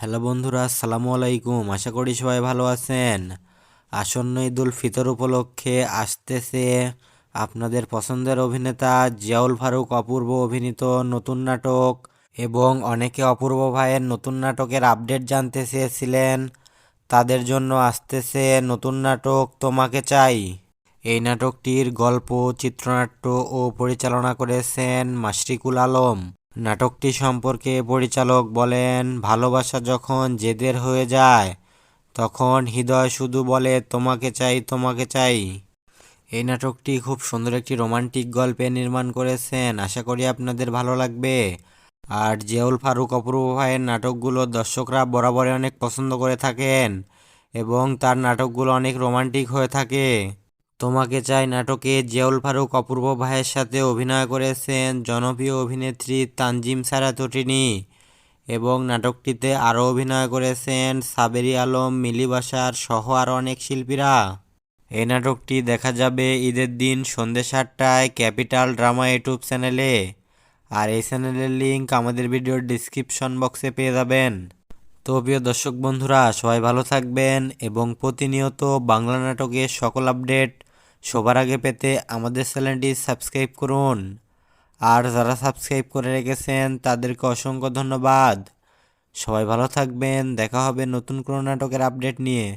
Hello বন্ধুরা, আসসালামু আলাইকুম। আশা করি সবাই ভালো আছেন। আসন্ন ঈদুল ফিতর উপলক্ষে আসতেছে আপনাদের পছন্দের অভিনেতা জিয়াউল ফারুক অপূর্ব অভিনীত নতুন নাটক, এবং অনেকে অপূর্ব ভাইয়ের নতুন নাটকের আপডেট জানতে চেয়েছিলেন। তাদের জন্য আসতেছে নতুন নাটক তোমাকে চাই। এই নাটকটির গল্প, চিত্রনাট্য ও পরিচালনা করেছেন মাশরিকুল আলম। নাটকটি সম্পর্কে পরিচালক বলেন, ভালোবাসা যখন জেদের হয়ে যায় তখন হৃদয় শুধু বলে তোমাকে চাই, তোমাকে চাই। এই নাটকটি খুব সুন্দর একটি রোমান্টিক গল্পে নির্মাণ করেছেন। আশা করি আপনাদের ভালো লাগবে। আর জিয়াউল ফারুক অপূর্ব ভাইয়ের নাটকগুলো দর্শকরা বরাবরই অনেক পছন্দ করে থাকেন এবং তার নাটকগুলো অনেক রোমান্টিক হয়ে থাকে। তোমাকে চাই নাটকে জিয়াউল ফারুক অপূর্ব ভাইয়ের সাথে অভিনয় করেছেন জনপ্রিয় অভিনেত্রী তানজিম সারা তটিনী, এবং নাটকটিতে আরও অভিনয় করেছেন সাবেরি আলম, মিলি বাশার সহ আরও অনেক শিল্পীরা। এই নাটকটি দেখা যাবে ঈদের দিন সন্ধ্যে 7টায় ক্যাপিটাল ড্রামা ইউটিউব চ্যানেলে। আর এই চ্যানেলের লিংক আমাদের ভিডিওর ডিসক্রিপশন বক্সে পেয়ে যাবেন। তো প্রিয় দর্শক বন্ধুরা, সবাই ভালো থাকবেন এবং প্রতিনিয়ত বাংলা নাটকের সকল আপডেট সবার আগে পেতে আমাদের চ্যানেলটি সাবস্ক্রাইব করুন। আর যারা সাবস্ক্রাইব করে রেখেছেন তাদেরকে অসংখ্য ধন্যবাদ। সবাই ভালো থাকবেন। দেখা হবে নতুন কোনো নাটকের আপডেট নিয়ে।